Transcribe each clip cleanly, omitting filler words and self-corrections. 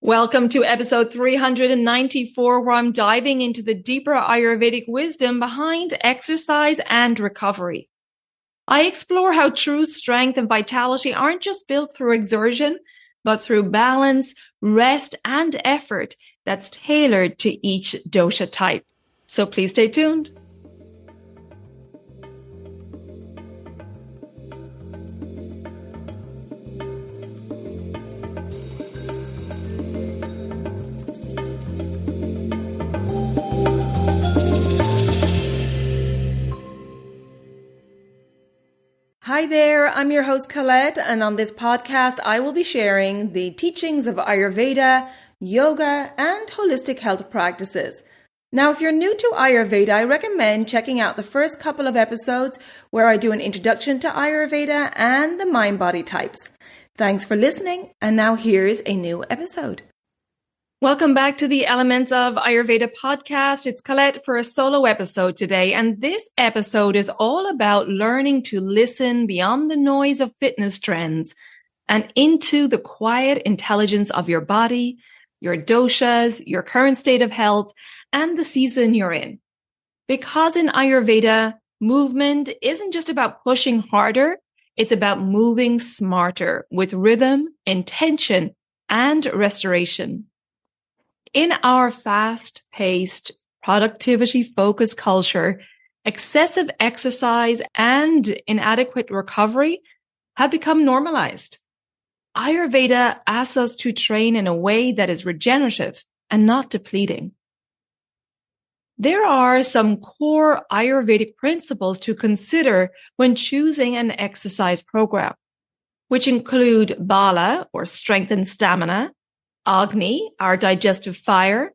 Welcome to episode 394, where I'm diving into the deeper Ayurvedic wisdom behind exercise and recovery. I explore how true strength and vitality aren't just built through exertion, but through balance, rest, and effort that's tailored to each dosha type. So please stay tuned. Hi there, I'm your host Colette, and on this podcast I will be sharing the teachings of Ayurveda, yoga, and holistic health practices. Now, if you're new to Ayurveda, I recommend checking out the first couple of episodes where I do an introduction to Ayurveda and the mind-body types. Thanks for listening, and now here's a new episode. Welcome back to the Elements of Ayurveda podcast. It's Colette for a solo episode today, and this episode is all about learning to listen beyond the noise of fitness trends and into the quiet intelligence of your body, your doshas, your current state of health, and the season you're in. Because in Ayurveda, movement isn't just about pushing harder, it's about moving smarter with rhythm, intention, and restoration. In our fast-paced, productivity-focused culture, excessive exercise and inadequate recovery have become normalized. Ayurveda asks us to train in a way that is regenerative and not depleting. There are some core Ayurvedic principles to consider when choosing an exercise program, which include bala, or strength and stamina, agni, our digestive fire,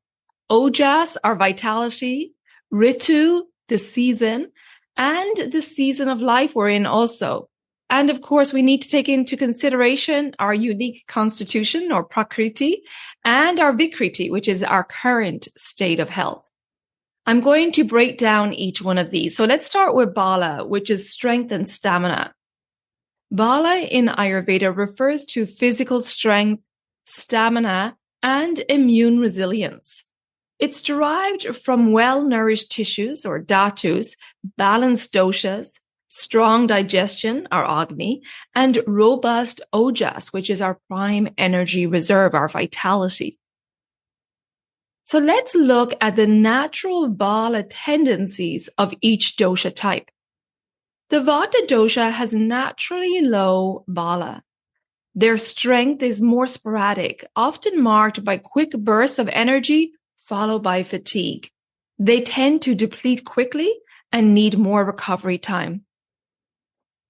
ojas, our vitality, ritu, the season, and the season of life we're in also. And of course, we need to take into consideration our unique constitution, or prakriti, and our vikriti, which is our current state of health. I'm going to break down each one of these. So let's start with bala, which is strength and stamina. Bala in Ayurveda refers to physical strength, stamina, and immune resilience. It's derived from well-nourished tissues, or dhatus, balanced doshas, strong digestion, our agni, and robust ojas, which is our prime energy reserve, our vitality. So let's look at the natural bala tendencies of each dosha type. The vata dosha has naturally low bala. Their strength is more sporadic, often marked by quick bursts of energy followed by fatigue. They tend to deplete quickly and need more recovery time.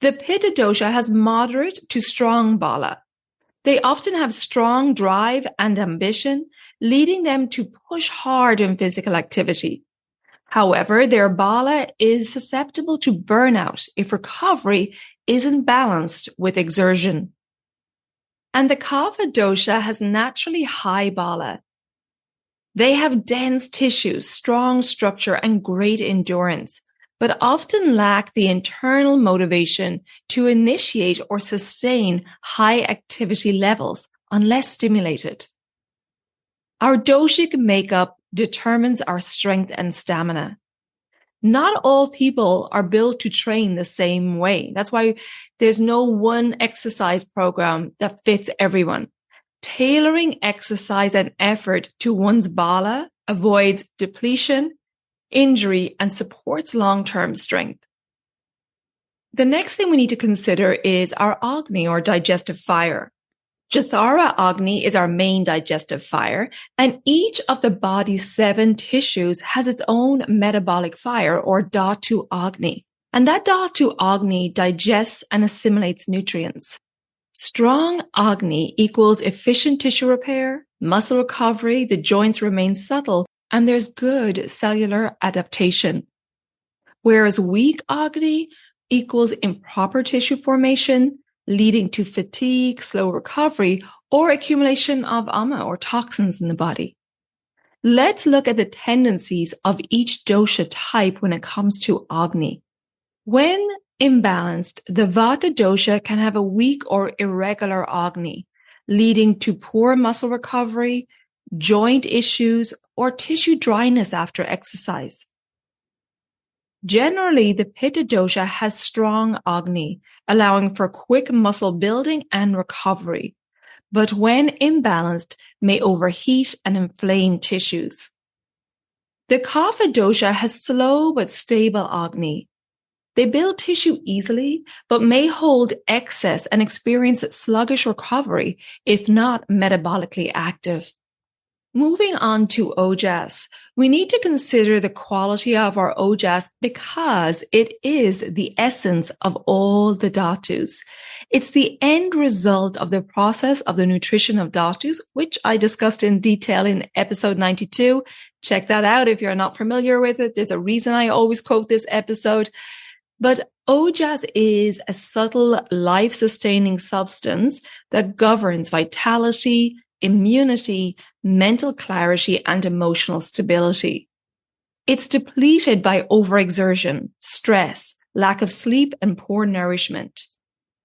The pitta dosha has moderate to strong bala. They often have strong drive and ambition, leading them to push hard in physical activity. However, their bala is susceptible to burnout if recovery isn't balanced with exertion. And the kapha dosha has naturally high bala. They have dense tissues, strong structure, and great endurance, but often lack the internal motivation to initiate or sustain high activity levels unless stimulated. Our doshic makeup determines our strength and stamina. Not all people are built to train the same way. That's why there's no one exercise program that fits everyone. Tailoring exercise and effort to one's bala avoids depletion, injury, and supports long-term strength. The next thing we need to consider is our agni, or digestive fire. Jathara agni is our main digestive fire, and each of the body's 7 tissues has its own metabolic fire, or dhatu agni. And that dhatu agni digests and assimilates nutrients. Strong agni equals efficient tissue repair, muscle recovery, the joints remain supple, and there's good cellular adaptation. Whereas weak agni equals improper tissue formation, leading to fatigue, slow recovery, or accumulation of ama, or toxins in the body. Let's look at the tendencies of each dosha type when it comes to agni. When imbalanced, the vata dosha can have a weak or irregular agni. leading to poor muscle recovery, joint issues, or tissue dryness after exercise. Generally, the pitta dosha has strong agni, allowing for quick muscle building and recovery, but when imbalanced, may overheat and inflame tissues. The kapha dosha has slow but stable agni. They build tissue easily, but may hold excess and experience sluggish recovery if not metabolically active. Moving on to ojas, we need to consider the quality of our ojas because it is the essence of all the dhatus. It's the end result of the process of the nutrition of dhatus, which I discussed in detail in episode 92. Check that out if you're not familiar with it. There's a reason I always quote this episode. But ojas is a subtle life-sustaining substance that governs vitality, immunity, mental clarity, and emotional stability. It's depleted by overexertion, stress, lack of sleep, and poor nourishment.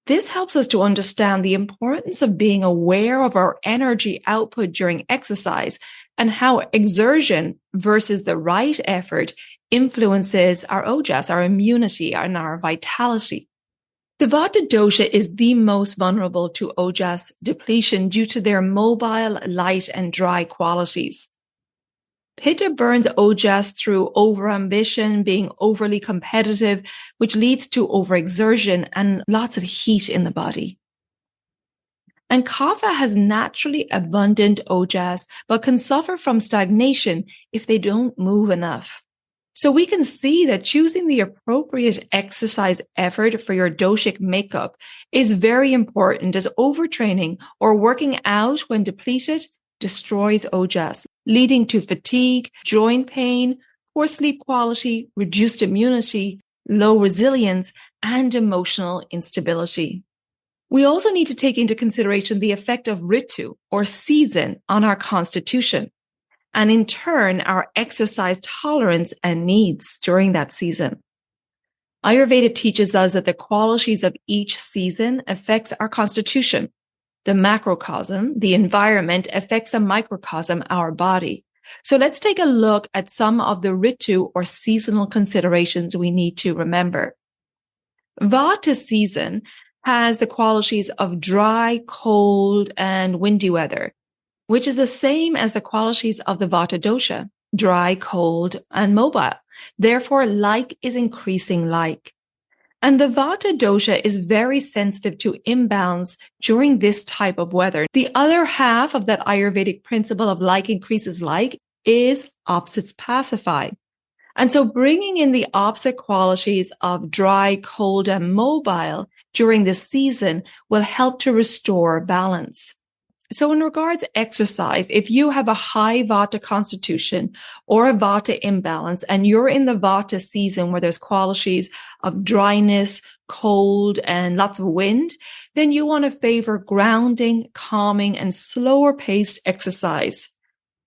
This helps us to understand the importance of being aware of our energy output during exercise and how exertion versus the right effort influences our ojas, our immunity, and our vitality. The vata dosha is the most vulnerable to ojas depletion due to their mobile, light, and dry qualities. Pitta burns ojas through overambition, being overly competitive, which leads to overexertion and lots of heat in the body. And kapha has naturally abundant ojas, but can suffer from stagnation if they don't move enough. So we can see that choosing the appropriate exercise effort for your doshic makeup is very important, as overtraining or working out when depleted destroys ojas, leading to fatigue, joint pain, poor sleep quality, reduced immunity, low resilience, and emotional instability. We also need to take into consideration the effect of ritu, or season, on our constitution, and in turn, our exercise tolerance and needs during that season. Ayurveda teaches us that the qualities of each season affects our constitution. The macrocosm, the environment, affects the microcosm, our body. So let's take a look at some of the ritu or seasonal considerations we need to remember. Vata season has the qualities of dry, cold, and windy weather, which is the same as the qualities of the vata dosha, dry, cold, and mobile. Therefore, like is increasing like. And the vata dosha is very sensitive to imbalance during this type of weather. The other half of that Ayurvedic principle of like increases like is opposites pacify. And so bringing in the opposite qualities of dry, cold, and mobile during this season will help to restore balance. So in regards to exercise, if you have a high vata constitution or a vata imbalance and you're in the vata season where there's qualities of dryness, cold, and lots of wind, then you want to favor grounding, calming, and slower paced exercise.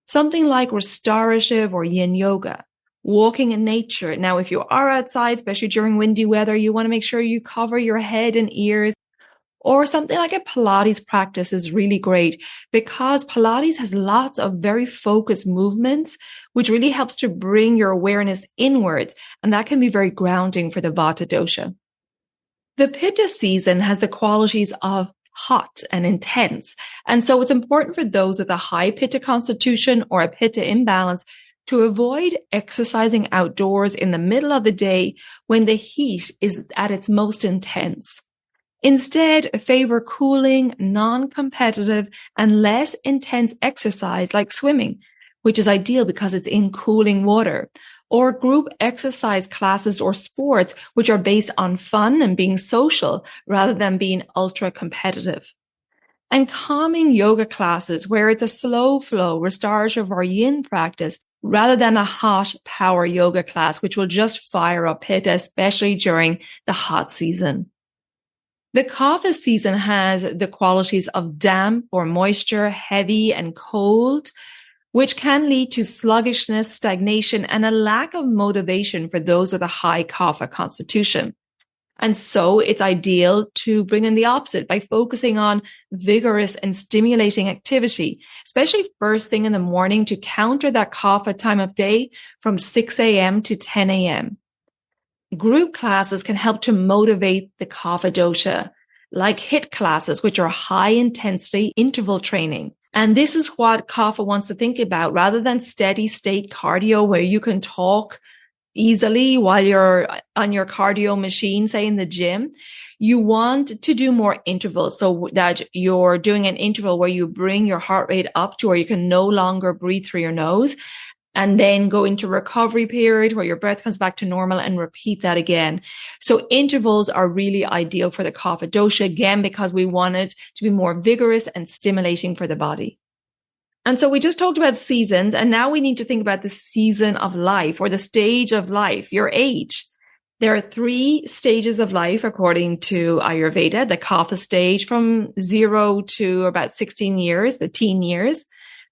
Something like restorative or yin yoga, walking in nature. Now, if you are outside, especially during windy weather, you want to make sure you cover your head and ears. Or something like a Pilates practice is really great because Pilates has lots of very focused movements, which really helps to bring your awareness inwards. And that can be very grounding for the vata dosha. The pitta season has the qualities of hot and intense. And so it's important for those with a high pitta constitution or a pitta imbalance to avoid exercising outdoors in the middle of the day when the heat is at its most intense. Instead, favor cooling, non-competitive, and less intense exercise like swimming, which is ideal because it's in cooling water, or group exercise classes or sports, which are based on fun and being social rather than being ultra competitive. And calming yoga classes where it's a slow flow, restorative or yin practice rather than a hot power yoga class, which will just fire up pitta, especially during the hot season. The kapha season has the qualities of damp or moisture, heavy and cold, which can lead to sluggishness, stagnation, and a lack of motivation for those with a high kapha constitution. And so it's ideal to bring in the opposite by focusing on vigorous and stimulating activity, especially first thing in the morning to counter that kapha time of day from 6 a.m. to 10 a.m. Group classes can help to motivate the kapha dosha, like HIIT classes, which are high intensity interval training. And this is what kapha wants to think about rather than steady state cardio where you can talk easily while you're on your cardio machine, say in the gym. You want to do more intervals so that you're doing an interval where you bring your heart rate up to where you can no longer breathe through your nose, and then go into recovery period where your breath comes back to normal and repeat that again. So intervals are really ideal for the kapha dosha, again, because we want it to be more vigorous and stimulating for the body. And so we just talked about seasons, and now we need to think about the season of life or the stage of life, your age. There are 3 stages of life according to Ayurveda: the kapha stage from 0 to about 16 years, the teen years.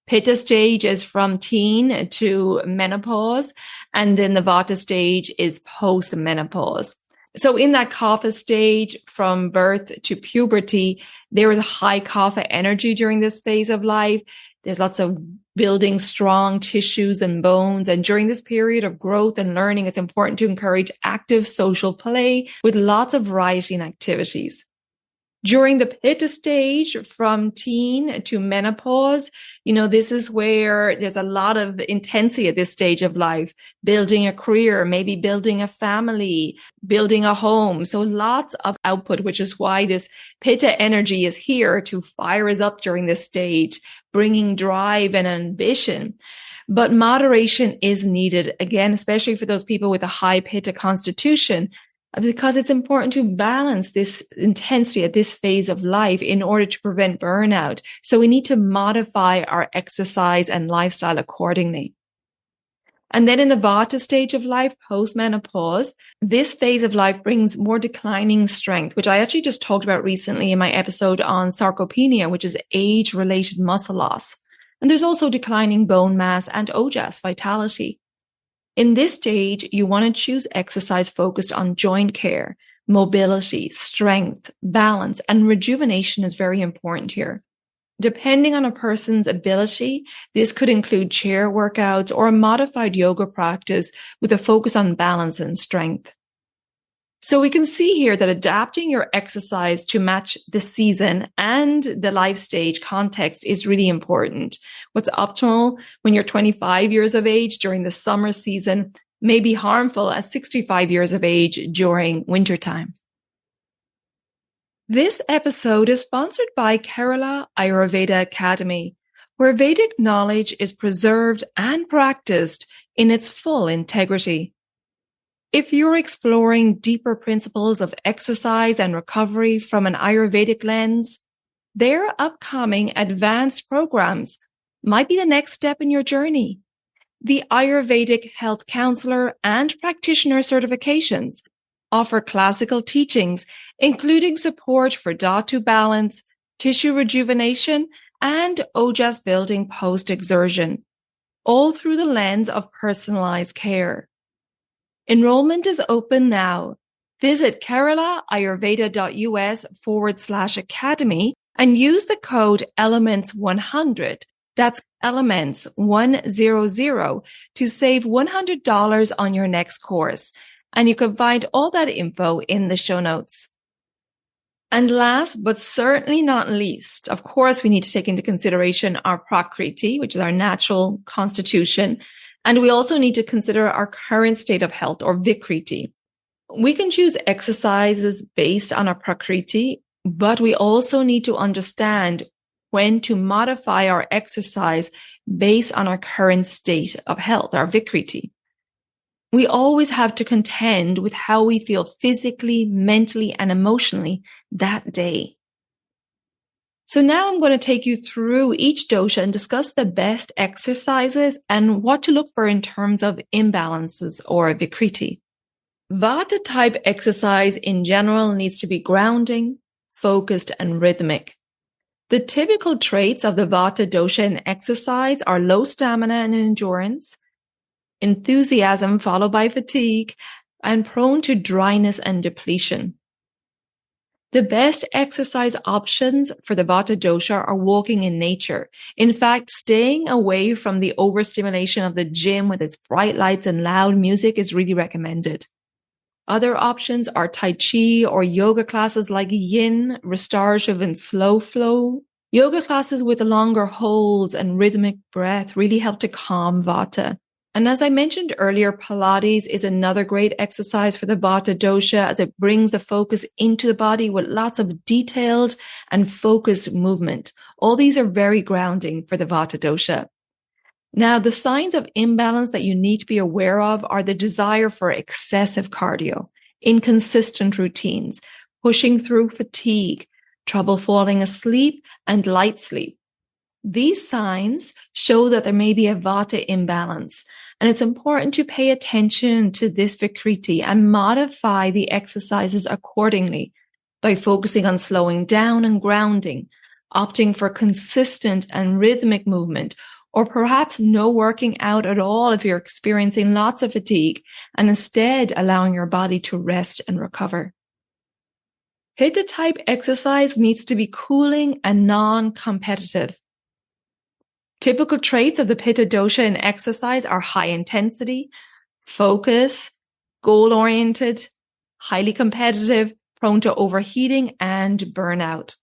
Pitta stage is from teen to menopause, and then the vata stage is post-menopause. So in that kapha stage, from birth to puberty, there is a high kapha energy during this phase of life. There's lots of building strong tissues and bones. And during this period of growth and learning, it's important to encourage active social play with lots of variety in activities. During the pitta stage, from teen to menopause, this is where there's a lot of intensity at this stage of life, building a career, maybe building a family, building a home. So lots of output, which is why this pitta energy is here to fire us up during this stage, bringing drive and ambition. But moderation is needed, again, especially for those people with a high pitta constitution, because it's important to balance this intensity at this phase of life in order to prevent burnout. So we need to modify our exercise and lifestyle accordingly. And then in the vata stage of life, post-menopause, this phase of life brings more declining strength, which I actually just talked about recently in my episode on sarcopenia, which is age-related muscle loss. And there's also declining bone mass and ojas, vitality. In this stage, you want to choose exercise focused on joint care, mobility, strength, balance, and rejuvenation is very important here. Depending on a person's ability, this could include chair workouts or a modified yoga practice with a focus on balance and strength. So we can see here that adapting your exercise to match the season and the life stage context is really important. What's optimal when you're 25 years of age during the summer season may be harmful at 65 years of age during wintertime. This episode is sponsored by Kerala Ayurveda Academy, where Vedic knowledge is preserved and practiced in its full integrity. If you're exploring deeper principles of exercise and recovery from an Ayurvedic lens, their upcoming advanced programs might be the next step in your journey. The Ayurvedic Health Counselor and Practitioner certifications offer classical teachings, including support for dhatu balance, tissue rejuvenation, and ojas building post-exertion, all through the lens of personalized care. Enrollment is open now. Visit keralaayurveda.us/academy and use the code ELEMENTS100. That's ELEMENTS100 to save $100 on your next course. And you can find all that info in the show notes. And last, but certainly not least, of course, we need to take into consideration our prakriti, which is our natural constitution. And we also need to consider our current state of health, or vikriti. We can choose exercises based on our prakriti, but we also need to understand when to modify our exercise based on our current state of health, our vikriti. We always have to contend with how we feel physically, mentally, and emotionally that day. So now I'm going to take you through each dosha and discuss the best exercises and what to look for in terms of imbalances or vikriti. Vata type exercise in general needs to be grounding, focused, and rhythmic. The typical traits of the vata dosha in exercise are low stamina and endurance, enthusiasm followed by fatigue, and prone to dryness and depletion. The best exercise options for the vata dosha are walking in nature. In fact, staying away from the overstimulation of the gym with its bright lights and loud music is really recommended. Other options are Tai Chi or yoga classes like Yin, restorative and slow flow. Yoga classes with longer holds and rhythmic breath really help to calm vata. And as I mentioned earlier, Pilates is another great exercise for the vata dosha as it brings the focus into the body with lots of detailed and focused movement. All these are very grounding for the vata dosha. Now, the signs of imbalance that you need to be aware of are the desire for excessive cardio, inconsistent routines, pushing through fatigue, trouble falling asleep, and light sleep. These signs show that there may be a vata imbalance, and it's important to pay attention to this vikriti and modify the exercises accordingly by focusing on slowing down and grounding, opting for consistent and rhythmic movement, or perhaps no working out at all if you're experiencing lots of fatigue, and instead allowing your body to rest and recover. Pitta type exercise needs to be cooling and non-competitive. Typical traits of the pitta dosha in exercise are high intensity, focus, goal-oriented, highly competitive, prone to overheating and burnout.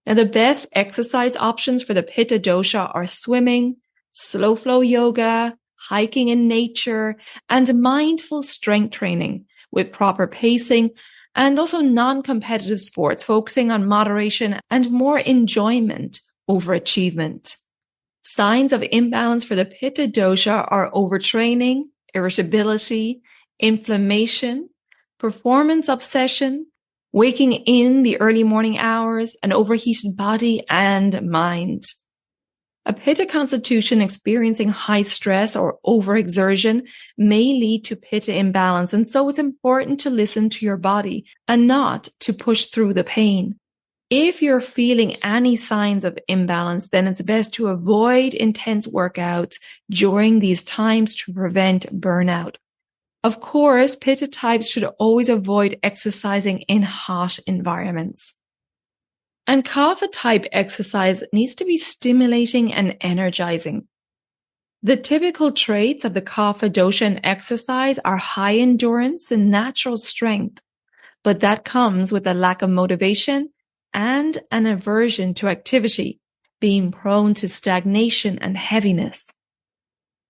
Now, the best exercise options for the pitta dosha are swimming, slow flow yoga, hiking in nature, and mindful strength training with proper pacing, and also non-competitive sports focusing on moderation and more enjoyment over achievement. Signs of imbalance for the pitta dosha are overtraining, irritability, inflammation, performance obsession, waking in the early morning hours, an overheated body and mind. A pitta constitution experiencing high stress or overexertion may lead to pitta imbalance, and so it's important to listen to your body and not to push through the pain. If you're feeling any signs of imbalance, then it's best to avoid intense workouts during these times to prevent burnout. Of course, pitta types should always avoid exercising in hot environments. And kapha type exercise needs to be stimulating and energizing. The typical traits of the kapha dosha in exercise are high endurance and natural strength, but that comes with a lack of motivation and an aversion to activity, being prone to stagnation and heaviness.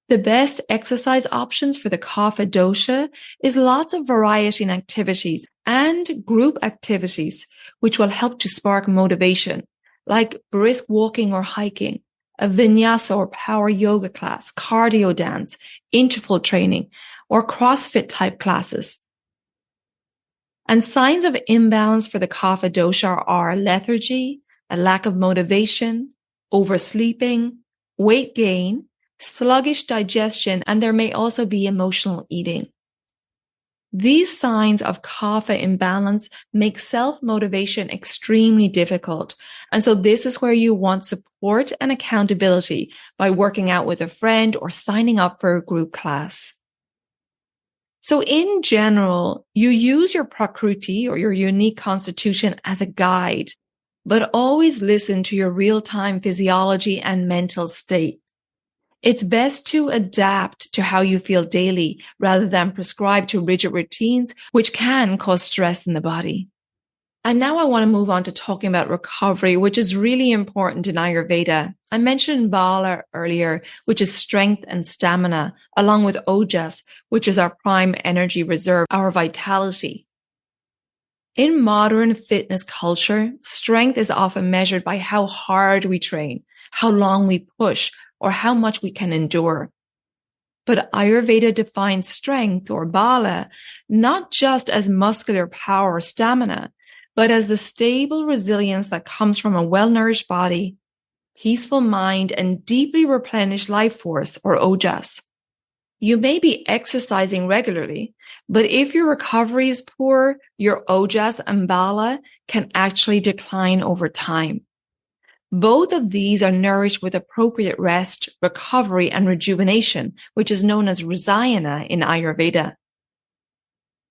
The best exercise options for the kapha dosha is lots of variety in activities and group activities, which will help to spark motivation, like brisk walking or hiking, a vinyasa or power yoga class, cardio dance, interval training, or CrossFit type classes. And signs of imbalance for the kapha dosha are lethargy, a lack of motivation, oversleeping, weight gain, sluggish digestion, and there may also be emotional eating. These signs of kapha imbalance make self-motivation extremely difficult. And so this is where you want support and accountability by working out with a friend or signing up for a group class. So in general, you use your prakriti or your unique constitution as a guide, but always listen to your real-time physiology and mental state. It's best to adapt to how you feel daily rather than prescribe to rigid routines, which can cause stress in the body. And now I want to move on to talking about recovery, which is really important in Ayurveda. I mentioned bala earlier, which is strength and stamina, along with ojas, which is our prime energy reserve, our vitality. In modern fitness culture, strength is often measured by how hard we train, how long we push, or how much we can endure. But Ayurveda defines strength, or bala, not just as muscular power or stamina, but as the stable resilience that comes from a well-nourished body, peaceful mind, and deeply replenished life force, or ojas. You may be exercising regularly, but if your recovery is poor, your ojas and bala can actually decline over time. Both of these are nourished with appropriate rest, recovery, and rejuvenation, which is known as rasayana in Ayurveda.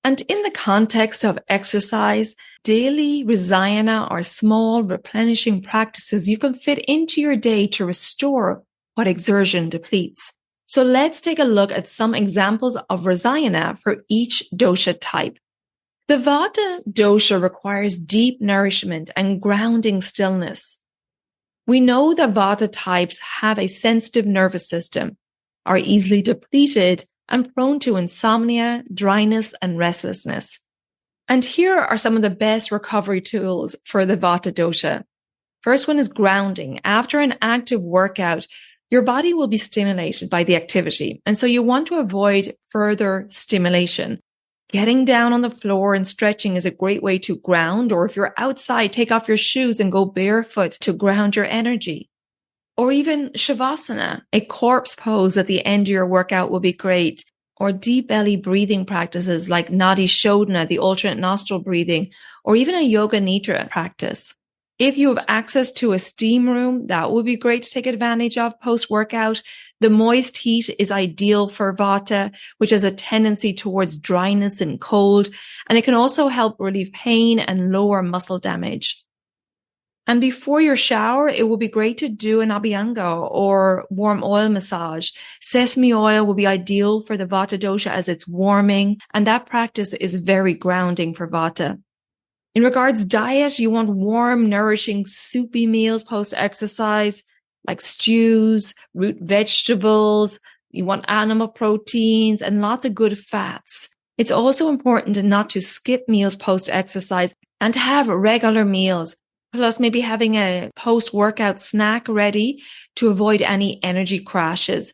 And in the context of exercise, daily rasayana or small replenishing practices you can fit into your day to restore what exertion depletes. So let's take a look at some examples of rasayana for each dosha type. The vata dosha requires deep nourishment and grounding stillness. We know that vata types have a sensitive nervous system, are easily depleted, and prone to insomnia, dryness, and restlessness. And here are some of the best recovery tools for the vata dosha. First one is grounding. After an active workout, your body will be stimulated by the activity, and so you want to avoid further stimulation. Getting down on the floor and stretching is a great way to ground, or if you're outside, take off your shoes and go barefoot to ground your energy. Or even shavasana, a corpse pose at the end of your workout will be great. Or deep belly breathing practices like nadi shodhana, the alternate nostril breathing, or even a yoga nidra practice. If you have access to a steam room, that would be great to take advantage of post-workout. The moist heat is ideal for vata, which has a tendency towards dryness and cold, and it can also help relieve pain and lower muscle damage. And before your shower, it will be great to do an abhyanga or warm oil massage. Sesame oil will be ideal for the vata dosha as it's warming, and that practice is very grounding for vata. In regards diet, you want warm, nourishing, soupy meals post-exercise, like stews, root vegetables. You want animal proteins and lots of good fats. It's also important not to skip meals post-exercise and to have regular meals. Plus maybe having a post-workout snack ready to avoid any energy crashes.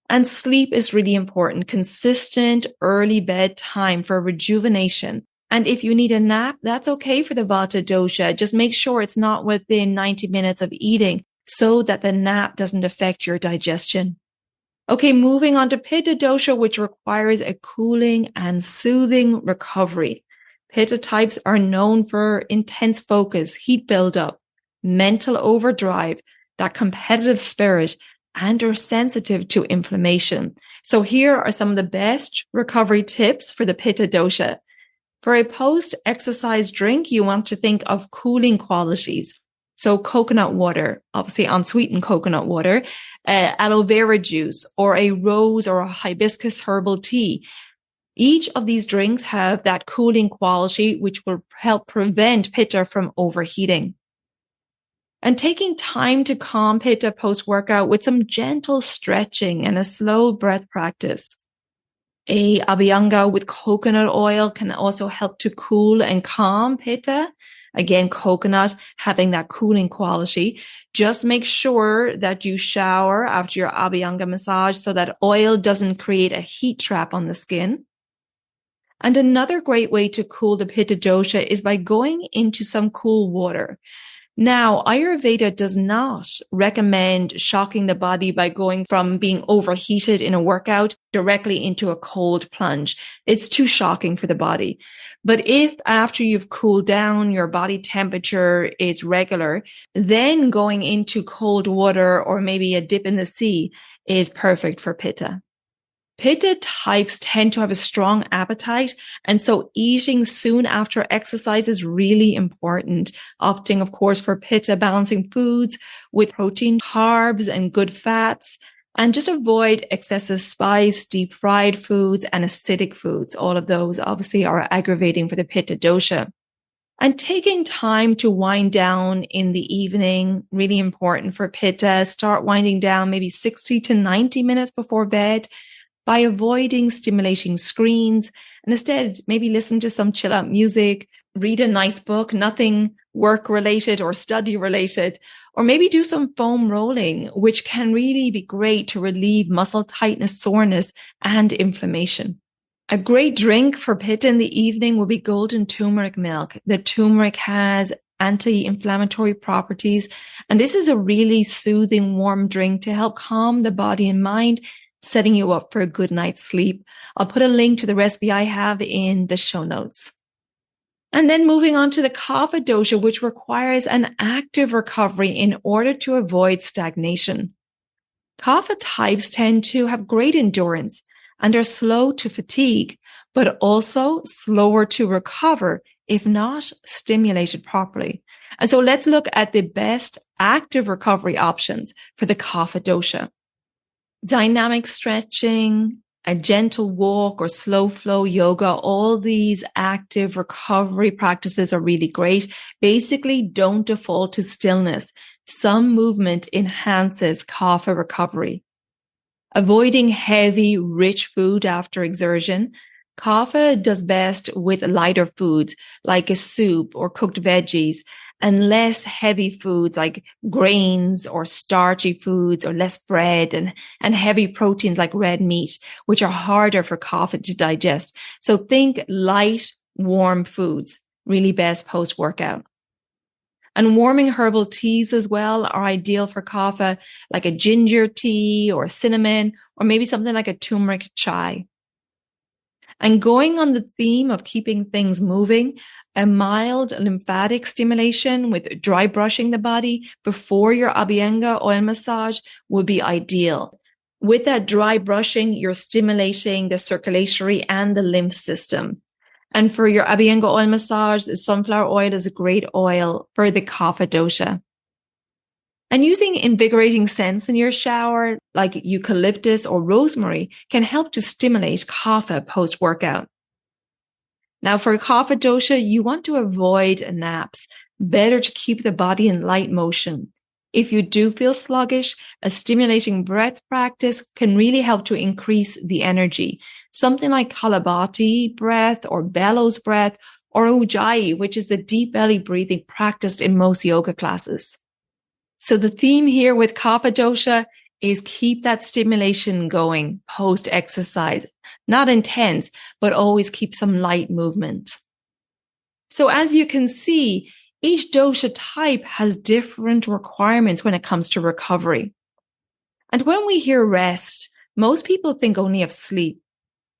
And sleep is really important. Consistent early bedtime for rejuvenation. And if you need a nap, that's okay for the vata dosha. Just make sure it's not within 90 minutes of eating so that the nap doesn't affect your digestion. Okay, moving on to pitta dosha, which requires a cooling and soothing recovery. Pitta types are known for intense focus, heat buildup, mental overdrive, that competitive spirit, and are sensitive to inflammation. So here are some of the best recovery tips for the pitta dosha. For a post-exercise drink, you want to think of cooling qualities. So coconut water, obviously unsweetened coconut water, aloe vera juice, or a rose or a hibiscus herbal tea. Each of these drinks have that cooling quality, which will help prevent pitta from overheating. And taking time to calm pitta post-workout with some gentle stretching and a slow breath practice. A abhyanga with coconut oil can also help to cool and calm pitta. Again, coconut having that cooling quality. Just make sure that you shower after your abhyanga massage so that oil doesn't create a heat trap on the skin. And another great way to cool the pitta dosha is by going into some cool water. Now, Ayurveda does not recommend shocking the body by going from being overheated in a workout directly into a cold plunge. It's too shocking for the body. But if after you've cooled down, your body temperature is regular, then going into cold water or maybe a dip in the sea is perfect for pitta. Pitta types tend to have a strong appetite, and so eating soon after exercise is really important. Opting, of course, for pitta balancing foods with protein, carbs, and good fats, and just avoid excessive spice, deep fried foods, and acidic foods. All of those obviously are aggravating for the pitta dosha. And taking time to wind down in the evening, really important for pitta. Start winding down maybe 60 to 90 minutes before bed, by avoiding stimulating screens and instead maybe listen to some chill out music, read a nice book, nothing work related or study related, or maybe do some foam rolling, which can really be great to relieve muscle tightness, soreness, and inflammation. A great drink for pitta in the evening will be golden turmeric milk. The turmeric has anti-inflammatory properties, and this is a really soothing, warm drink to help calm the body and mind, setting you up for a good night's sleep. I'll put a link to the recipe I have in the show notes. And then moving on to the kapha dosha, which requires an active recovery in order to avoid stagnation. Kapha types tend to have great endurance and are slow to fatigue, but also slower to recover if not stimulated properly. And so let's look at the best active recovery options for the kapha dosha. Dynamic stretching, a gentle walk or slow flow yoga, all these active recovery practices are really great. Basically, don't default to stillness. Some movement enhances kapha recovery. Avoiding heavy, rich food after exertion. Kapha does best with lighter foods like a soup or cooked veggies, and less heavy foods like grains or starchy foods, or less bread and heavy proteins like red meat, which are harder for kapha to digest. So think light, warm foods, really best post-workout. And warming herbal teas as well are ideal for kapha, like a ginger tea or cinnamon, or maybe something like a turmeric chai. And going on the theme of keeping things moving, a mild lymphatic stimulation with dry brushing the body before your abhyanga oil massage would be ideal. With that dry brushing, you're stimulating the circulatory and the lymph system. And for your abhyanga oil massage, the sunflower oil is a great oil for the kapha dosha. And using invigorating scents in your shower, like eucalyptus or rosemary, can help to stimulate kapha post-workout. Now, for kapha dosha, you want to avoid naps. Better to keep the body in light motion. If you do feel sluggish, a stimulating breath practice can really help to increase the energy. Something like Kapalabhati breath or bellows breath or ujjayi, which is the deep belly breathing practiced in most yoga classes. So the theme here with kapha dosha is keep that stimulation going post-exercise. Not intense, but always keep some light movement. So as you can see, each dosha type has different requirements when it comes to recovery. And when we hear rest, most people think only of sleep.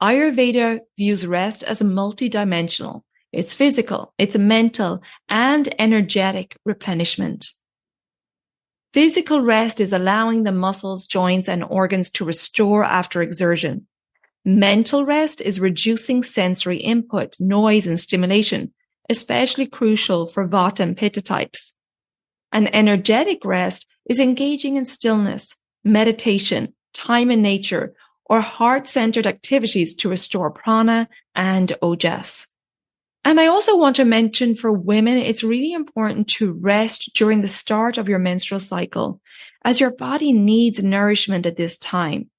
Ayurveda views rest as multidimensional. It's physical, it's mental, and energetic replenishment. Physical rest is allowing the muscles, joints, and organs to restore after exertion. Mental rest is reducing sensory input, noise, and stimulation, especially crucial for vata and pitta types. And energetic rest is engaging in stillness, meditation, time in nature, or heart-centered activities to restore prana and ojas. And I also want to mention for women, it's really important to rest during the start of your menstrual cycle, as your body needs nourishment at this time.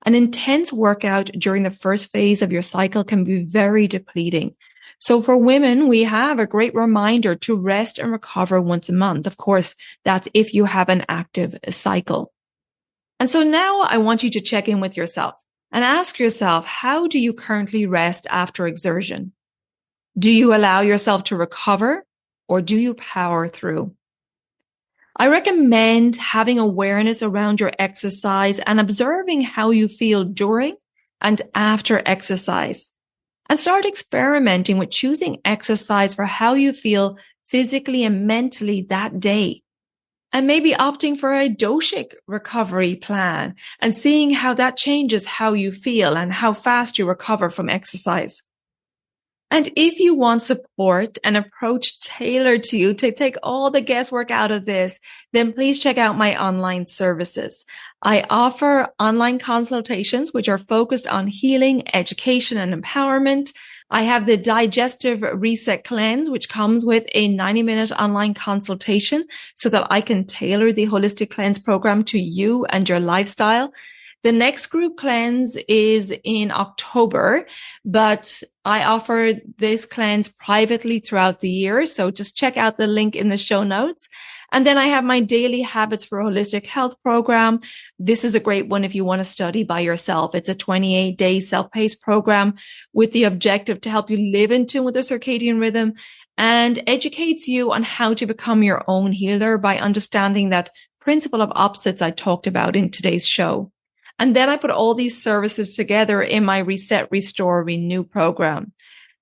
An intense workout during the first phase of your cycle can be very depleting. So for women, we have a great reminder to rest and recover once a month. Of course, that's if you have an active cycle. And so now I want you to check in with yourself and ask yourself, how do you currently rest after exertion? Do you allow yourself to recover, or do you power through? I recommend having awareness around your exercise and observing how you feel during and after exercise. And start experimenting with choosing exercise for how you feel physically and mentally that day. And maybe opting for a doshic recovery plan and seeing how that changes how you feel and how fast you recover from exercise. And if you want support, an approach tailored to you to take all the guesswork out of this, then please check out my online services. I offer online consultations, which are focused on healing, education, and empowerment. I have the Digestive Reset Cleanse, which comes with a 90-minute online consultation so that I can tailor the holistic cleanse program to you and your lifestyle. The next group cleanse is in October, but I offer this cleanse privately throughout the year. So just check out the link in the show notes. And then I have my daily habits for holistic health program. This is a great one if you want to study by yourself. It's a 28-day self-paced program with the objective to help you live in tune with the circadian rhythm and educates you on how to become your own healer by understanding that principle of opposites I talked about in today's show. And then I put all these services together in my Reset, Restore, Renew program.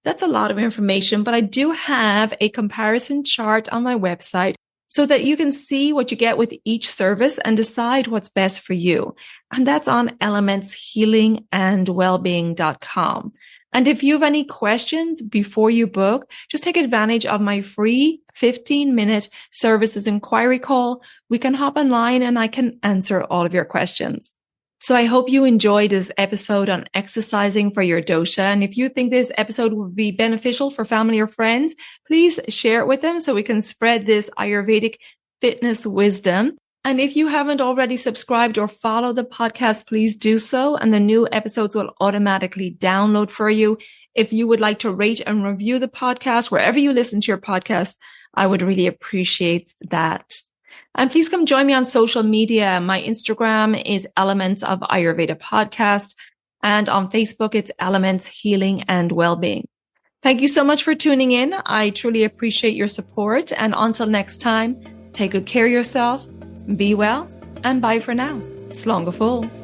That's a lot of information, but I do have a comparison chart on my website so that you can see what you get with each service and decide what's best for you. And that's on elementshealingandwellbeing.com. And if you have any questions before you book, just take advantage of my free 15-minute services inquiry call. We can hop online and I can answer all of your questions. So I hope you enjoyed this episode on exercising for your dosha. And if you think this episode would be beneficial for family or friends, please share it with them so we can spread this Ayurvedic fitness wisdom. And if you haven't already subscribed or followed the podcast, please do so. And the new episodes will automatically download for you. If you would like to rate and review the podcast, wherever you listen to your podcast, I would really appreciate that. And please come join me on social media. My Instagram is Elements of Ayurveda Podcast. And on Facebook, it's Elements Healing and Wellbeing. Thank you so much for tuning in. I truly appreciate your support. And until next time, take good care of yourself. Be well, and bye for now. Slán go fóill.